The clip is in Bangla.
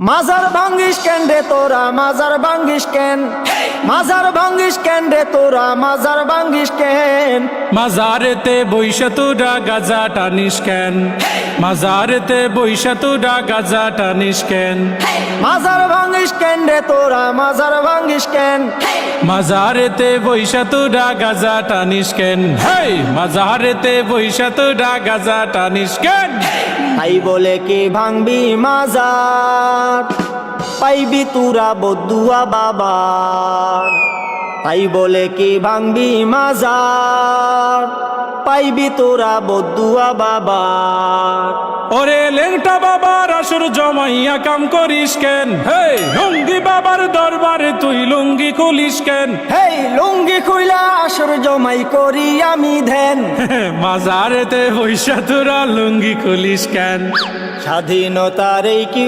মাজার ভাঙ্গিস কেন রে তোরা, মাজার ভাঙ্গিস কেন, মাজার ভাঙ্গিস কেন রে তোরা, মাজার ভাঙ্গিস কেন। মাজারেতে বৈশা তোরা গাজা টানিস কেন, মাজারেতে বৈশা তোরা গাজা টানিস কেন। মাজার ভাঙ্গিস কেন রে তোরা, মাজার ভাঙ্গিস কেন। মাজারেতে বৈশা তোরা গাজা টানিস কেন, হেই মাজারেতে বৈশা তোরা গাজা টানিস কেন। তাই বলে কি ভাঙবি মাজার, পাইবি তুরা বদুয়া বাবা। তাই বলে কি ভাঙবি মাজার, পাইবি তোরা বদুয়া বাবা। ওরে লেংটা বাবার আসর জমাইয়া কাম করিস কেন, হেই লুঙ্গি বাবার দরবারে তুই লুঙ্গি খুলিস কেন। হেই লুঙ্গি খুইলা আসর জমাই করি আমি ধ্যান। মাজারেতে বৈশা তোরা লুঙ্গি খুলিস কেন। স্বাধীনতার এই কি